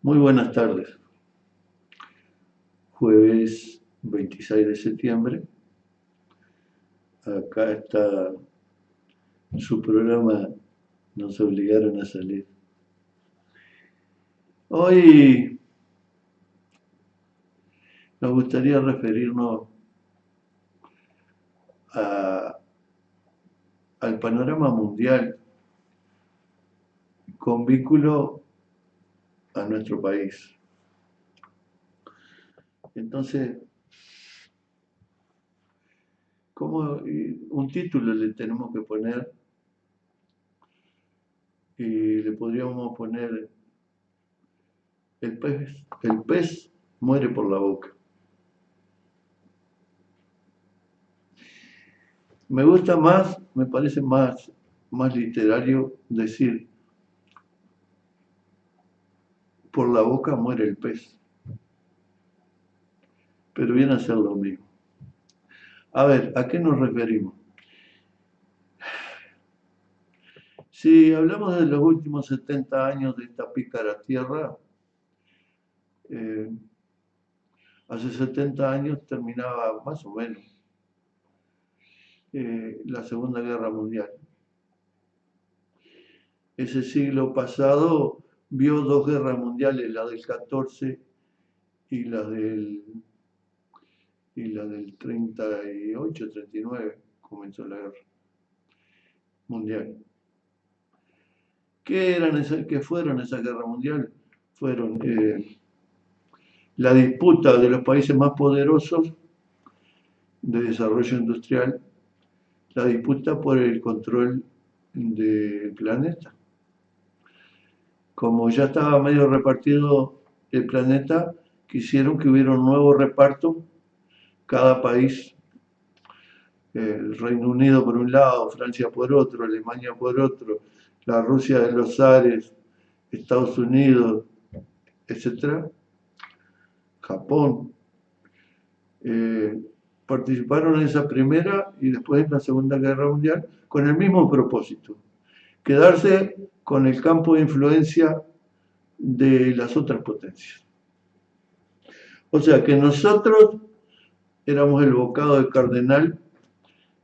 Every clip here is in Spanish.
Muy buenas tardes. Jueves 26 de septiembre. Acá está su programa. Nos obligaron a salir. Hoy nos gustaría referirnos a- al panorama mundial con vínculo a nuestro país. Entonces, ¿cómo un título le tenemos que poner? Y le podríamos poner el pez muere por la boca. Me gusta más, me parece más literario decir por la boca muere el pez, pero viene a ser lo mismo. A ver, ¿a qué nos referimos? Si hablamos de los últimos 70 años de esta pícara tierra, eh, hace 70 años terminaba más o menos la Segunda Guerra Mundial. Ese siglo pasado vio dos guerras mundiales, la del 14 y la del 38, 39, comenzó la guerra mundial. ¿Qué fueron esas guerras mundiales? Fueron la disputa de los países más poderosos de desarrollo industrial, la disputa por el control del planeta. Como ya estaba medio repartido el planeta, quisieron que hubiera un nuevo reparto, cada país, el Reino Unido por un lado, Francia por otro, Alemania por otro, la Rusia de los Zares, Estados Unidos, etcétera, Japón, eh, participaron en esa primera y después en la Segunda Guerra Mundial con el mismo propósito, quedarse con el campo de influencia de las otras potencias. O sea que nosotros éramos el bocado de cardenal,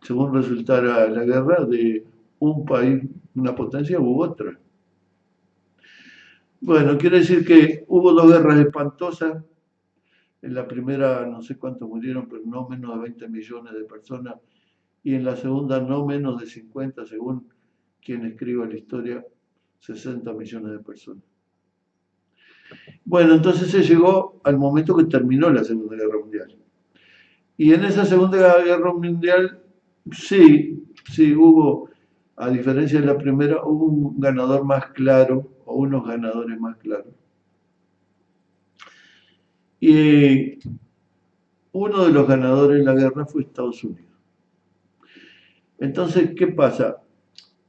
según resultara la guerra, de un país, una potencia u otra. Bueno, quiere decir que hubo dos guerras espantosas. En la primera no sé cuántos murieron, pero no menos de 20 millones de personas. Y en la segunda no menos de 50, según quien escriba la historia, 60 millones de personas. Bueno, entonces se llegó al momento que terminó la Segunda Guerra Mundial. Y en esa Segunda Guerra Mundial, sí hubo, a diferencia de la primera, hubo un ganador más claro, o unos ganadores más claros. Y uno de los ganadores de la guerra fue Estados Unidos. Entonces, ¿qué pasa?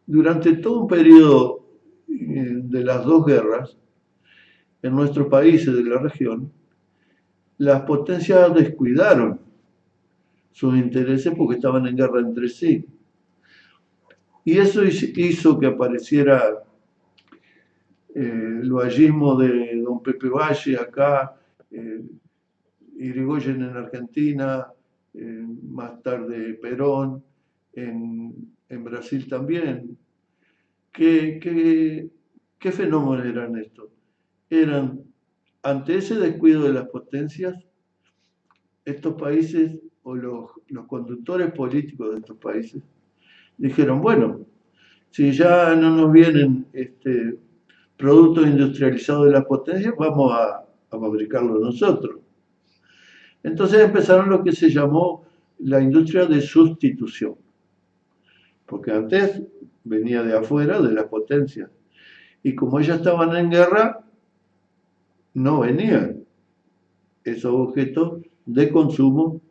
Durante todo un periodo de las dos guerras, en nuestros países de la región, las potencias descuidaron sus intereses porque estaban en guerra entre sí. Y eso hizo que apareciera el vallismo de don Pepe Valle acá, eh, Irigoyen en Argentina, más tarde Perón, en Brasil también. ¿Qué fenómenos eran estos? Eran, ante ese descuido de las potencias, estos países o los conductores políticos de estos países dijeron, bueno, si ya no nos vienen productos industrializados de las potencias, vamos a fabricarlo nosotros. Entonces empezaron lo que se llamó la industria de sustitución, porque antes venía de afuera, de las potencias, y como ellas estaban en guerra, no venían esos objetos de consumo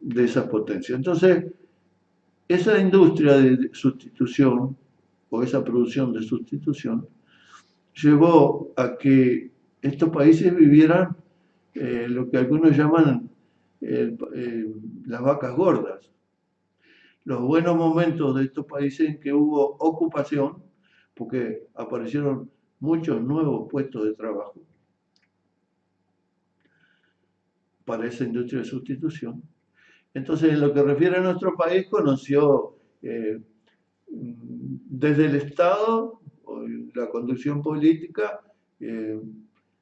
de esas potencias. Entonces, esa industria de sustitución o esa producción de sustitución llevó a que estos países vivieran lo que algunos llaman las vacas gordas. Los buenos momentos de estos países en que hubo ocupación, porque aparecieron muchos nuevos puestos de trabajo para esa industria de sustitución. Entonces, en lo que refiere a nuestro país, conoció desde el Estado, la conducción política, eh,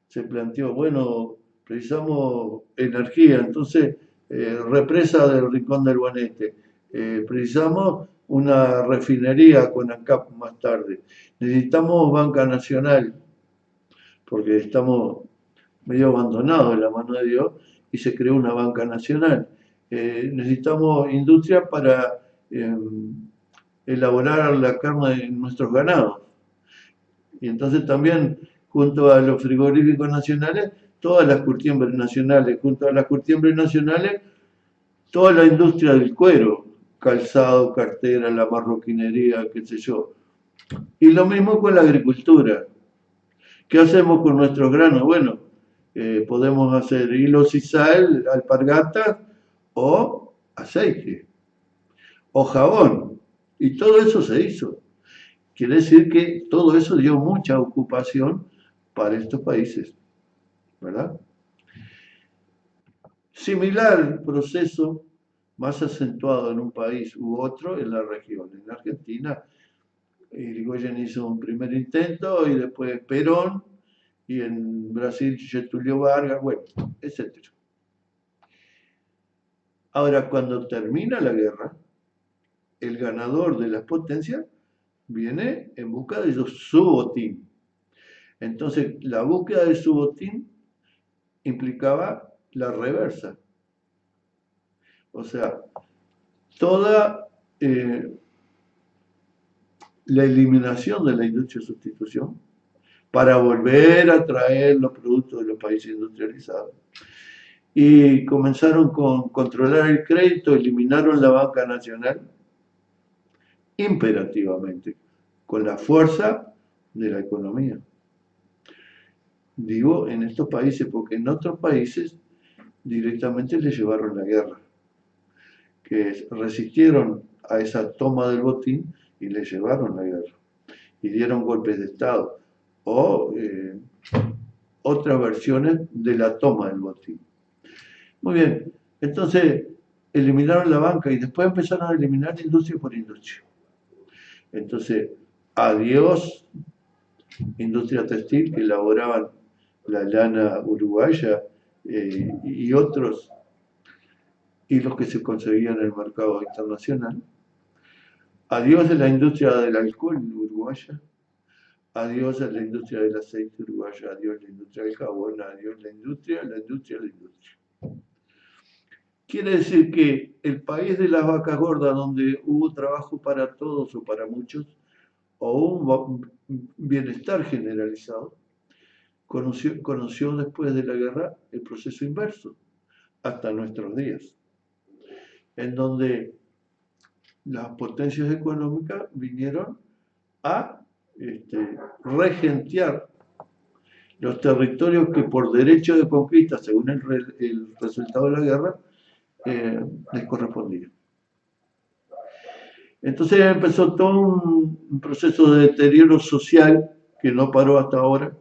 se planteó, bueno, precisamos energía, entonces, represa del Rincón del Bonete, precisamos una refinería con ANCAP más tarde, necesitamos banca nacional, porque estamos medio abandonados en la mano de Dios, y se creó una banca nacional. Necesitamos industria para elaborar la carne de nuestros ganados. Y entonces también, junto a los frigoríficos nacionales, todas las curtiembres nacionales, junto a las curtiembres nacionales, toda la industria del cuero, calzado, cartera, la marroquinería, qué sé yo. Y lo mismo con la agricultura. ¿Qué hacemos con nuestros granos? Bueno, podemos hacer hilo sisal, alpargatas o aceite o jabón. Y todo eso se hizo. Quiere decir que todo eso dio mucha ocupación para estos países, ¿verdad? Similar proceso, más acentuado en un país u otro en la región. En Argentina, Irigoyen hizo un primer intento y después Perón, y en Brasil Getúlio Vargas, bueno, etc. Ahora, cuando termina la guerra, el ganador de las potencias viene en busca de su botín. Entonces, la búsqueda de su botín implicaba la reversa. O sea, toda la eliminación de la industria de sustitución para volver a traer los productos de los países industrializados. Y comenzaron con controlar el crédito, eliminaron la banca nacional imperativamente, con la fuerza de la economía. Digo en estos países, porque en otros países directamente les llevaron la guerra, que resistieron a esa toma del botín y le llevaron la guerra, y dieron golpes de Estado, o otras versiones de la toma del botín. Muy bien, entonces eliminaron la banca y después empezaron a eliminar industria por industria. Entonces, adiós industria textil que elaboraban la lana uruguaya y otros hilos que se conseguían en el mercado internacional. Adiós de la industria del alcohol uruguaya, adiós a la industria del aceite uruguaya, adiós la industria del jabón, adiós la industria, la industria, la industria. Quiere decir que el país de las vacas gordas, donde hubo trabajo para todos o para muchos, o un bienestar generalizado, conoció después de la guerra el proceso inverso, hasta nuestros días, en donde las potencias económicas vinieron a regentear los territorios que por derecho de conquista, según el resultado de la guerra, les correspondía. Entonces empezó todo un proceso de deterioro social que no paró hasta ahora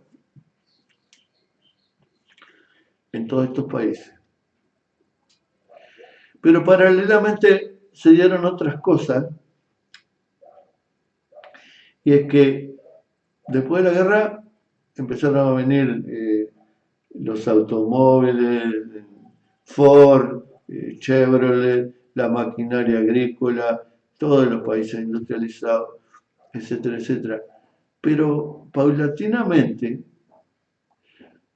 en todos estos países. Pero paralelamente se dieron otras cosas, y es que después de la guerra empezaron a venir los automóviles, Ford, Chevrolet, la maquinaria agrícola, todos los países industrializados, etcétera, etcétera. Pero paulatinamente,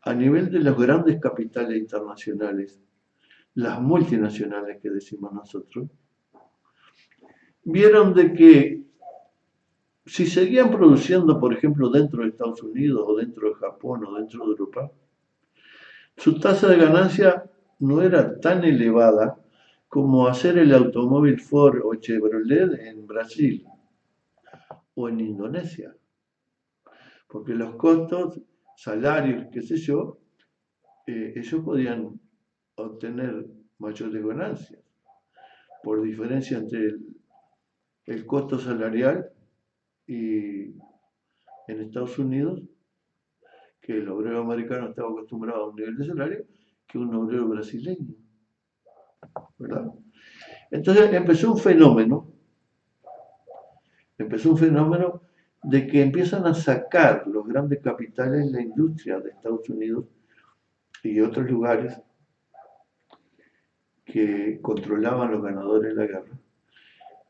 a nivel de los grandes capitales internacionales, las multinacionales que decimos nosotros, vieron de que si seguían produciendo, por ejemplo, dentro de Estados Unidos o dentro de Japón o dentro de Europa, su tasa de ganancia no era tan elevada como hacer el automóvil Ford o Chevrolet en Brasil o en Indonesia, porque los costos, salarios, qué sé yo, ellos podían obtener mayores ganancias por diferencia entre el costo salarial y en Estados Unidos que el obrero americano estaba acostumbrado a un nivel de salario que un obrero brasileño, ¿verdad? Entonces empezó un fenómeno de que empiezan a sacar los grandes capitales, la industria de Estados Unidos y otros lugares que controlaban los ganadores de la guerra,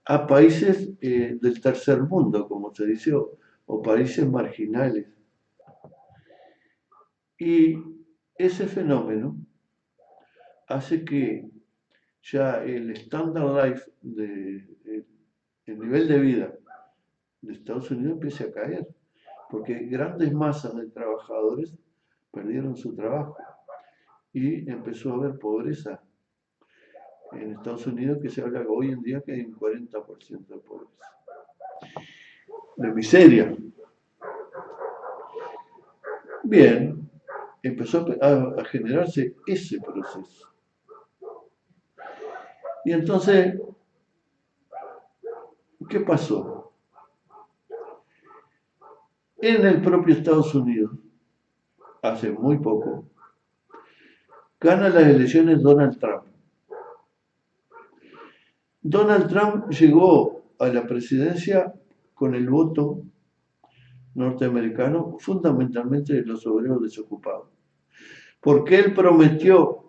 a países del tercer mundo, como se dice, o países marginales. Y ese fenómeno hace que ya el standard life, el nivel de vida de Estados Unidos empiece a caer, porque grandes masas de trabajadores perdieron su trabajo y empezó a haber pobreza en Estados Unidos, que se habla hoy en día que hay un 40% de pobreza, de miseria. Bien, empezó a generarse ese proceso. Y entonces, ¿qué pasó? En el propio Estados Unidos, hace muy poco, gana las elecciones Donald Trump. Donald Trump llegó a la presidencia con el voto norteamericano, fundamentalmente de los obreros desocupados, porque él prometió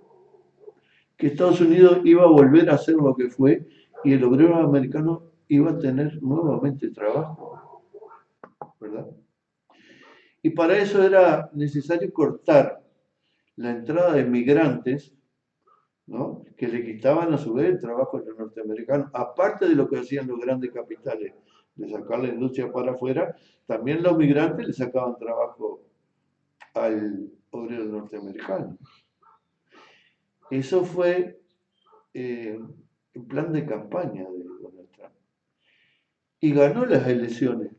que Estados Unidos iba a volver a ser lo que fue y el obrero americano iba a tener nuevamente trabajo, ¿verdad? Y para eso era necesario cortar la entrada de migrantes, ¿no? Que le quitaban a su vez el trabajo a los norteamericanos, aparte de lo que hacían los grandes capitales, de sacar la industria para afuera, también los migrantes le sacaban trabajo al obrero norteamericano. Eso fue el plan de campaña de Donald Trump. Y ganó las elecciones,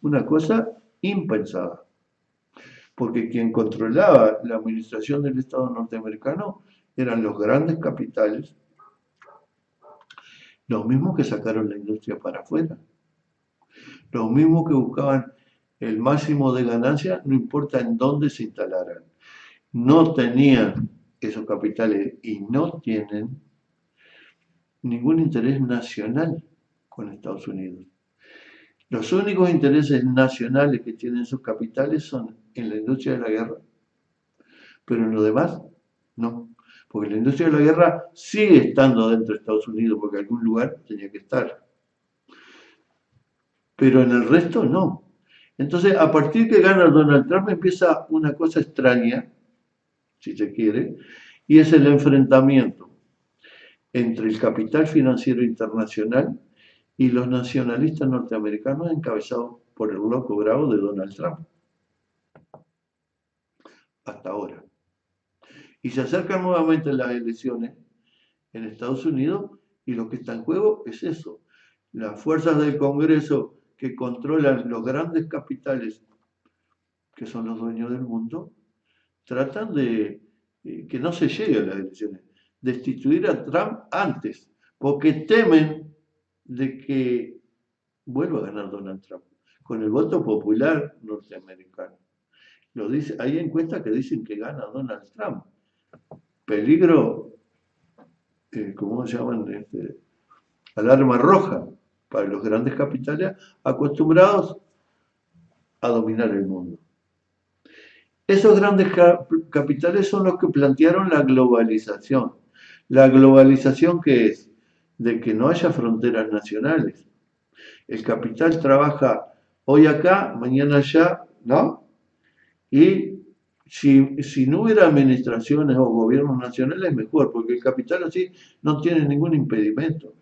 una cosa impensada, porque quien controlaba la administración del Estado norteamericano eran los grandes capitales, los mismos que sacaron la industria para afuera, los mismos que buscaban el máximo de ganancia, no importa en dónde se instalaran. No tenían esos capitales y no tienen ningún interés nacional con Estados Unidos. Los únicos intereses nacionales que tienen sus capitales son en la industria de la guerra, pero en lo demás, no. Porque la industria de la guerra sigue estando dentro de Estados Unidos, porque en algún lugar tenía que estar. Pero en el resto, no. Entonces, a partir que gana Donald Trump, empieza una cosa extraña, si se quiere, y es el enfrentamiento entre el capital financiero internacional y los nacionalistas norteamericanos encabezados por el loco bravo de Donald Trump. Hasta ahora. Y se acercan nuevamente las elecciones en Estados Unidos y lo que está en juego es eso. Las fuerzas del Congreso que controlan los grandes capitales, que son los dueños del mundo, tratan de que no se llegue a las elecciones, destituir a Trump antes, porque temen de que vuelva a ganar Donald Trump, con el voto popular norteamericano. Lo dice, hay encuestas que dicen que gana Donald Trump. Peligro, ¿cómo se llaman? Alarma roja para los grandes capitales acostumbrados a dominar el mundo. Esos grandes capitales son los que plantearon la globalización. La globalización que es de que no haya fronteras nacionales. El capital trabaja hoy acá, mañana allá, ¿no? Y si no hubiera administraciones o gobiernos nacionales, mejor, porque el capital así no tiene ningún impedimento.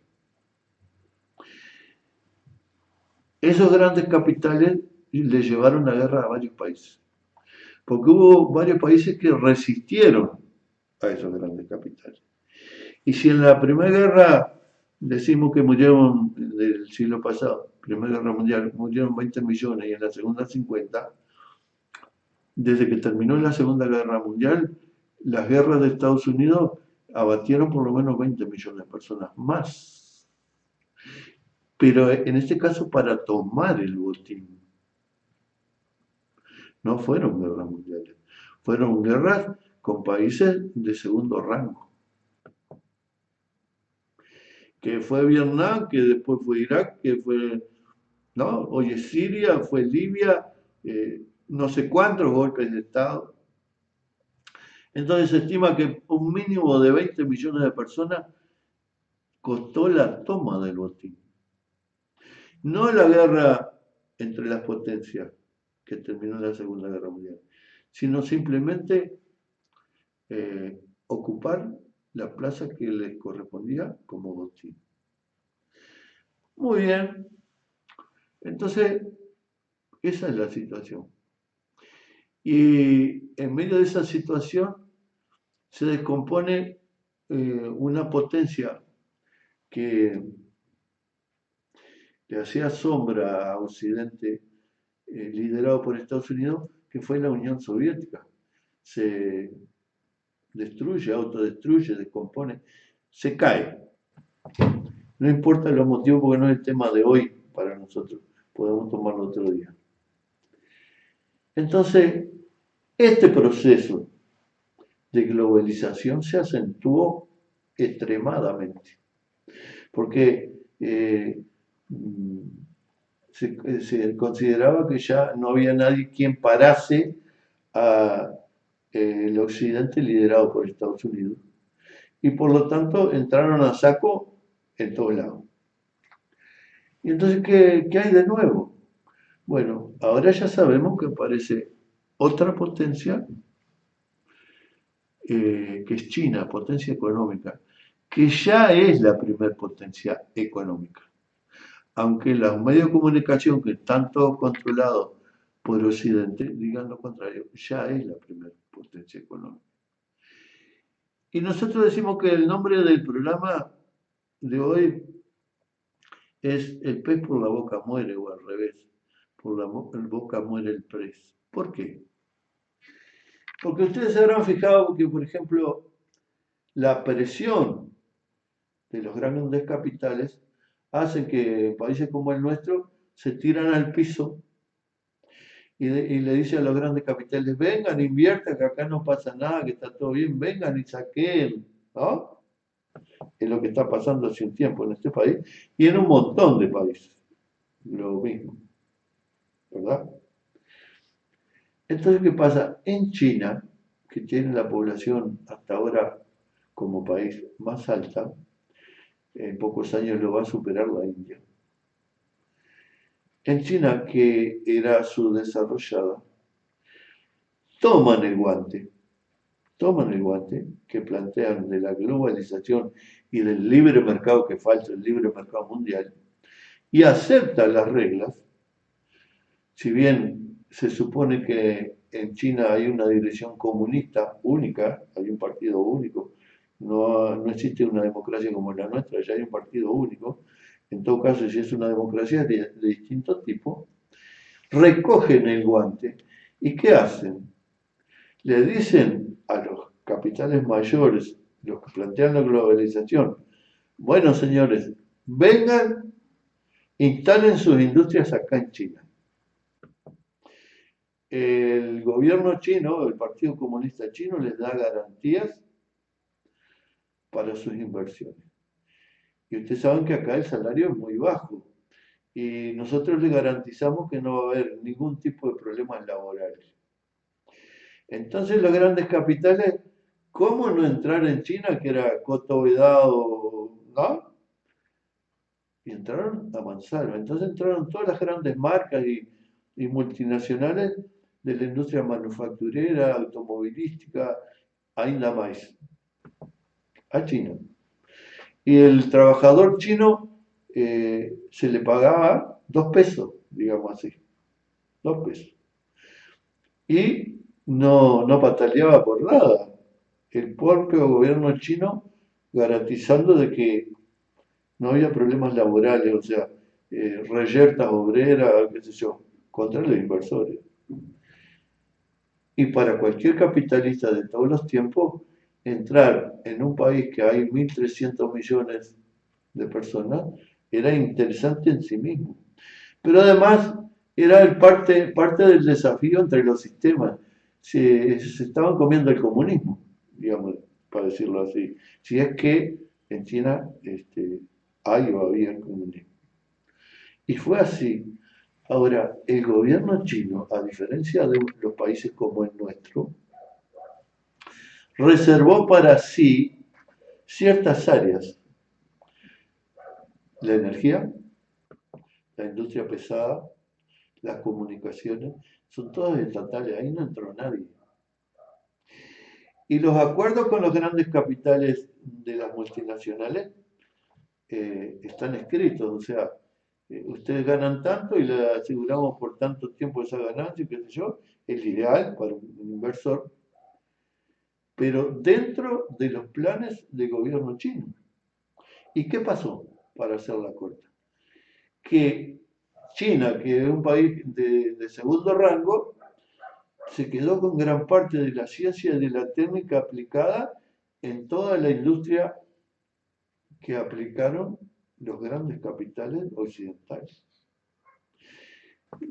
Esos grandes capitales le llevaron la guerra a varios países, porque hubo varios países que resistieron a esos grandes capitales. Y si en la Primera Guerra decimos que murieron del siglo pasado, Primera Guerra Mundial, murieron 20 millones y en la Segunda 50, desde que terminó la Segunda Guerra Mundial, las guerras de Estados Unidos abatieron por lo menos 20 millones de personas más. Pero en este caso para tomar el botín. no fueron guerras mundiales, fueron guerras con países de segundo rango, que fue Vietnam, que después fue Irak, que fue, ¿no? Oye, Siria, fue Libia, no sé cuántos golpes de Estado. Entonces se estima que un mínimo de 20 millones de personas costó la toma del botín. No la guerra entre las potencias que terminó en la Segunda Guerra Mundial, sino simplemente ocupar la plaza que les correspondía como botín. Muy bien, entonces esa es la situación. Y en medio de esa situación se descompone una potencia que le hacía sombra a Occidente, liderado por Estados Unidos, que fue la Unión Soviética. Se destruye, autodestruye, descompone, se cae. No importa los motivos porque no es el tema de hoy para nosotros, podemos tomarlo otro día. Entonces, este proceso de globalización se acentuó extremadamente, porque se consideraba que ya no había nadie quien parase a el occidente liderado por Estados Unidos. Y por lo tanto entraron a saco en todos lados. Y entonces, ¿qué hay de nuevo? Bueno, ahora ya sabemos que aparece otra potencia, que es China, potencia económica, que ya es la primer potencia económica. Aunque los medios de comunicación que están todos controlados por Occidente digan lo contrario, ya es la primera potencia económica. Y nosotros decimos que el nombre del programa de hoy es el pez por la boca muere o al revés, por la boca muere el pez. ¿Por qué? Porque ustedes se habrán fijado que, por ejemplo, la presión de los grandes capitales hace que países como el nuestro se tiran al piso y le dicen a los grandes capitales, vengan, inviertan, que acá no pasa nada, que está todo bien, vengan y saquen, ¿no? Es lo que está pasando hace un tiempo en este país y en un montón de países. Lo mismo, ¿verdad? Entonces, ¿qué pasa? En China, que tiene la población hasta ahora como país más alta, en pocos años lo va a superar la India. En China, que era subdesarrollada, toman el guante, toman el guante que plantean de la globalización y del libre mercado que falta, el libre mercado mundial, y aceptan las reglas, si bien se supone que en China hay una dirección comunista única, hay un partido único, no existe una democracia como la nuestra, ya hay un partido único, en todo caso si es una democracia de distinto tipo, recogen el guante y ¿qué hacen? Le dicen a los capitales mayores, los que plantean la globalización, bueno señores, vengan, instalen sus industrias acá en China. El gobierno chino, el Partido Comunista Chino, les da garantías para sus inversiones. Y ustedes saben que acá el salario es muy bajo y nosotros les garantizamos que no va a haber ningún tipo de problemas laborales. Entonces los grandes capitales, ¿cómo no entrar en China, que era coto vedado, ¿no? Y entraron a Mansalva. Entonces entraron todas las grandes marcas y multinacionales de la industria manufacturera, automovilística, ainda más, a China. Y el trabajador chino se le pagaba 2 pesos, digamos así, 2 pesos. Y no pataleaba por nada. El propio gobierno chino garantizando de que no había problemas laborales, o sea, reyertas obreras, qué sé yo, contra los inversores. Y para cualquier capitalista de todos los tiempos, entrar en un país que hay 1.300 millones de personas era interesante en sí mismo. Pero además Era parte del desafío entre los sistemas. Se estaban comiendo el comunismo, digamos, para decirlo así. Si es que en China hay o había el comunismo. Y fue así. Ahora, el gobierno chino, a diferencia de los países como el nuestro, reservó para sí ciertas áreas. La energía, la industria pesada, las comunicaciones, son todas estatales, ahí no entró nadie. Y los acuerdos con los grandes capitales de las multinacionales están escritos, o sea, ustedes ganan tanto y le aseguramos por tanto tiempo esa ganancia, qué sé yo, es ideal para un inversor, pero dentro de los planes del gobierno chino. ¿Y qué pasó? Para hacerla corta. Que China, que es un país de segundo rango, se quedó con gran parte de la ciencia y de la técnica aplicada en toda la industria que aplicaron los grandes capitales occidentales.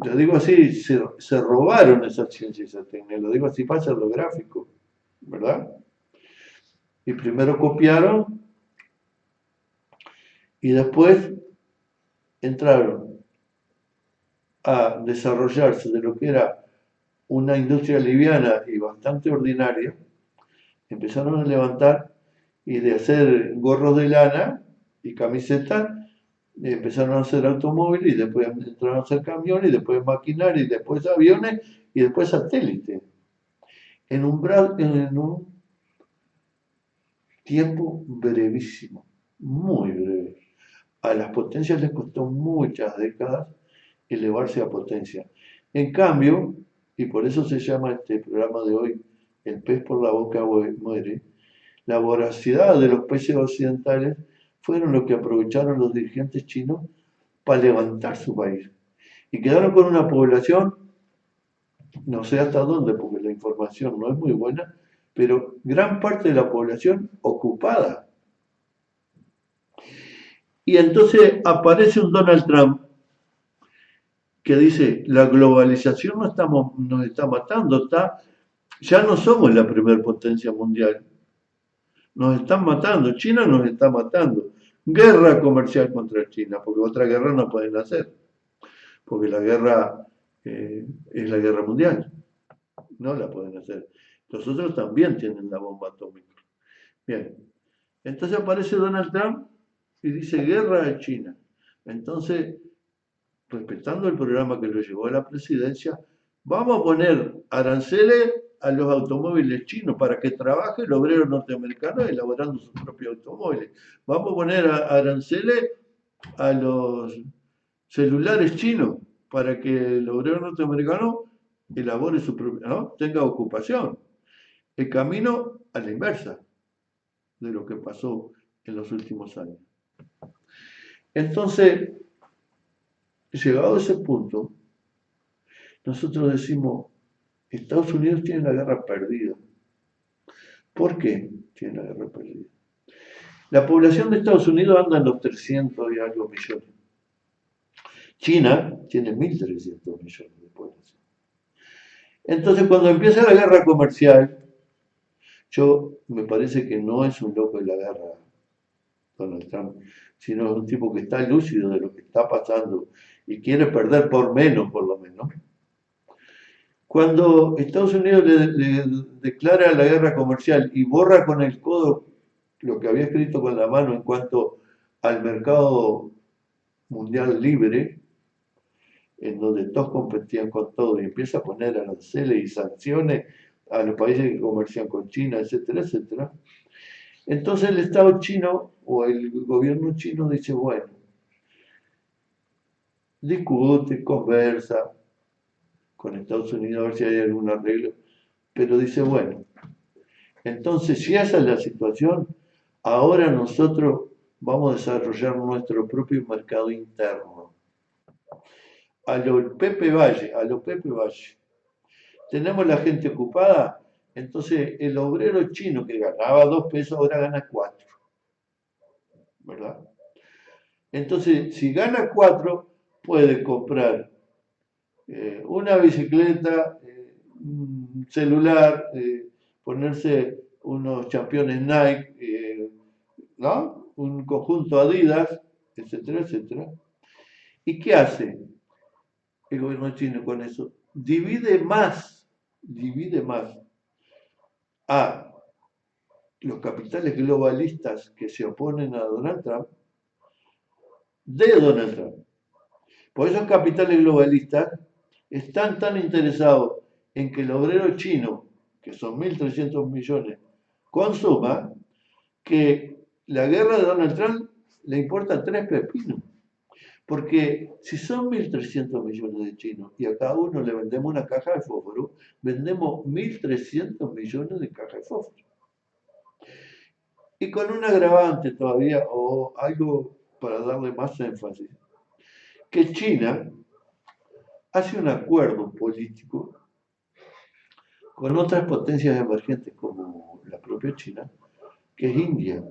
Lo digo así, se robaron esa ciencia y esa técnica, lo digo así para hacerlo gráfico, ¿verdad? Y primero copiaron y después entraron a desarrollarse de lo que era una industria liviana y bastante ordinaria, empezaron a levantar y de hacer gorros de lana y camisetas, empezaron a hacer automóviles y después entraron a hacer camiones y después maquinaria y después aviones y después satélites. En un tiempo brevísimo, muy breve. A las potencias les costó muchas décadas elevarse a potencia. En cambio, y por eso se llama este programa de hoy, El pez por la boca muere, la voracidad de los países occidentales fueron lo que aprovecharon los dirigentes chinos para levantar su país. Y quedaron con una población, no sé hasta dónde, porque la información no es muy buena, pero gran parte de la población ocupada. Y entonces aparece un Donald Trump que dice, la globalización nos está matando, ya no somos la primer potencia mundial, nos están matando, China nos está matando. Guerra comercial contra China, porque otra guerra no pueden hacer, porque la guerra es la guerra mundial, no la pueden hacer. Los otros también tienen la bomba atómica. Bien, entonces aparece Donald Trump y dice guerra a China. Entonces, respetando el programa que lo llevó a la presidencia, vamos a poner aranceles a los automóviles chinos para que trabaje el obrero norteamericano elaborando sus propios automóviles. Vamos a poner aranceles a los celulares chinos para que el obrero norteamericano elabore su propio, ¿no? Tenga ocupación. El camino a la inversa de lo que pasó en los últimos años. Entonces, llegado a ese punto, nosotros decimos, Estados Unidos tiene la guerra perdida. ¿Por qué tiene la guerra perdida? La población de Estados Unidos anda en los 300 y algo millones. China tiene 1.300 millones de población. Entonces, cuando empieza la guerra comercial, me parece que no es un loco de la guerra, Donald Trump, sino es un tipo que está lúcido de lo que está pasando y quiere perder por menos, por lo menos. Cuando Estados Unidos le declara la guerra comercial y borra con el codo lo que había escrito con la mano en cuanto al mercado mundial libre, en donde todos competían con todo y empieza a poner aranceles y sanciones a los países que comercian con China, etcétera, etcétera. Entonces el Estado chino o el gobierno chino dice, bueno, discute, conversa con Estados Unidos a ver si hay algún arreglo, pero dice, bueno, entonces si esa es la situación, ahora nosotros vamos a desarrollar nuestro propio mercado interno. A lo Pepe Valle, tenemos la gente ocupada, entonces el obrero chino que ganaba 2 pesos ahora gana 4, ¿verdad? Entonces, si gana 4, puede comprar una bicicleta, un celular, ponerse unos championes Nike, ¿no? Un conjunto Adidas, etcétera, etcétera. ¿Y qué hace el gobierno chino con eso? Divide más a los capitales globalistas que se oponen a Donald Trump de Donald Trump. Por esos capitales globalistas están tan interesados en que el obrero chino, que son 1.300 millones, consuma, que la guerra de Donald Trump le importa tres pepinos. Porque si son 1.300 millones de chinos y a cada uno le vendemos una caja de fósforo, vendemos 1.300 millones de cajas de fósforo. Y con un agravante todavía, o algo para darle más énfasis, que China hace un acuerdo político con otras potencias emergentes como la propia China, que es India.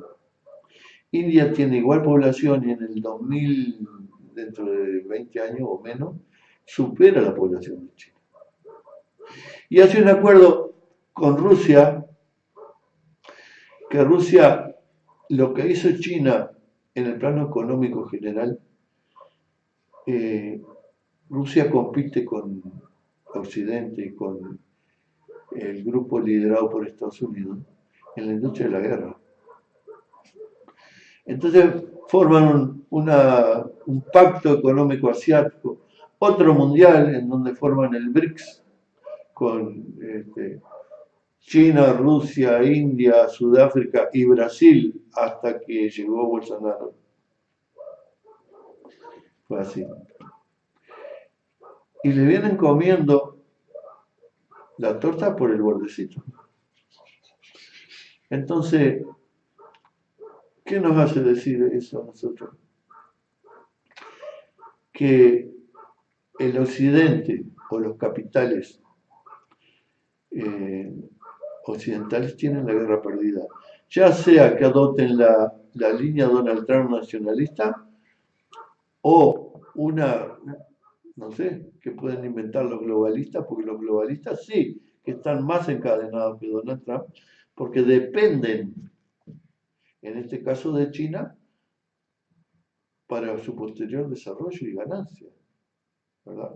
India tiene igual población y en el 2000, dentro de 20 años o menos, supera la población de China. Y hace un acuerdo con Rusia, que Rusia, lo que hizo China en el plano económico general, Rusia compite con Occidente y con el grupo liderado por Estados Unidos en la industria de la guerra. Entonces forman un pacto económico asiático, otro mundial en donde forman el BRICS con China, Rusia, India, Sudáfrica y Brasil hasta que llegó Bolsonaro. Fue así. Y le vienen comiendo la torta por el bordecito. Entonces, ¿qué nos hace decir eso a nosotros? Que el occidente o los capitales occidentales tienen la guerra perdida. Ya sea que adopten la línea Donald Trump nacionalista o una, no sé, que pueden inventar los globalistas, porque los globalistas sí que están más encadenados que Donald Trump, porque dependen, en este caso de China, para su posterior desarrollo y ganancia, ¿verdad?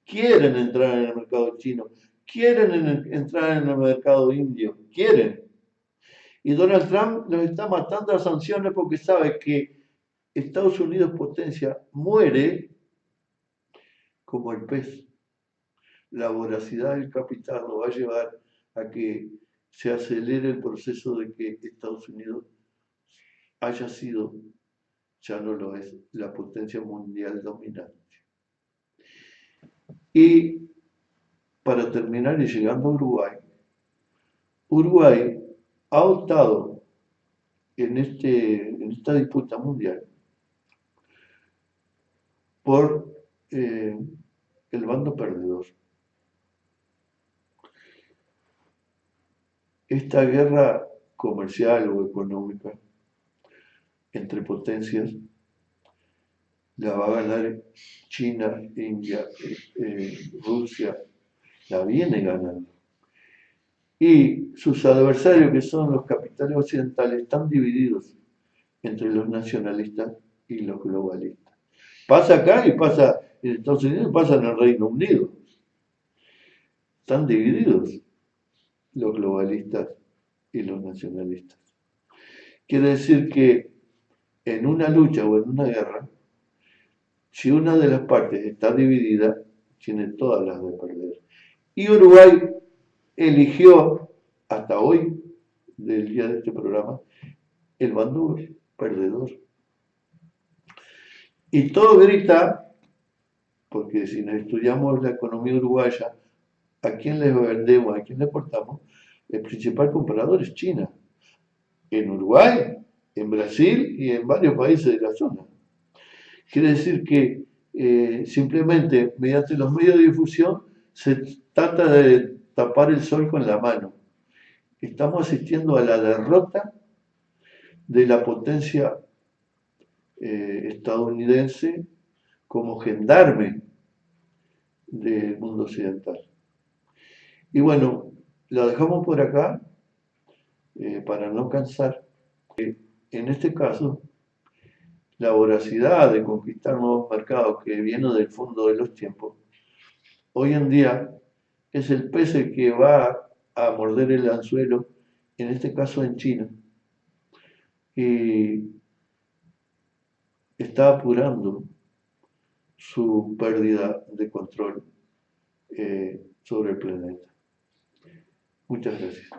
Quieren entrar en el mercado chino, quieren entrar en el mercado indio, quieren. Y Donald Trump los está matando a sanciones porque sabe que Estados Unidos potencia muere como el pez. La voracidad del capital lo va a llevar a que se acelere el proceso de que Estados Unidos haya sido, ya no lo es, la potencia mundial dominante. Y para terminar y llegando a Uruguay, Uruguay ha optado en esta disputa mundial por el bando perdedor. Esta guerra comercial o económica entre potencias la va a ganar China, India, Rusia, la viene ganando. Y sus adversarios, que son los capitales occidentales, están divididos entre los nacionalistas y los globalistas. Pasa acá y pasa en Estados Unidos y pasa en el Reino Unido. Están divididos los globalistas y los nacionalistas. Quiere decir que en una lucha o en una guerra, si una de las partes está dividida, tiene todas las de perder. Y Uruguay eligió, hasta hoy, del día de este programa, el bando perdedor. Y todo grita, porque si nos estudiamos la economía uruguaya, ¿a quién les vendemos, a quién le exportamos? El principal comprador es China. En Uruguay, en Brasil y en varios países de la zona. Quiere decir que simplemente mediante los medios de difusión se trata de tapar el sol con la mano. Estamos asistiendo a la derrota de la potencia estadounidense como gendarme del mundo occidental. Y bueno, lo dejamos por acá para no cansar. En este caso, la voracidad de conquistar nuevos mercados que viene del fondo de los tiempos, hoy en día es el pez el que va a morder el anzuelo, en este caso en China, y está apurando su pérdida de control sobre el planeta. Muchas gracias.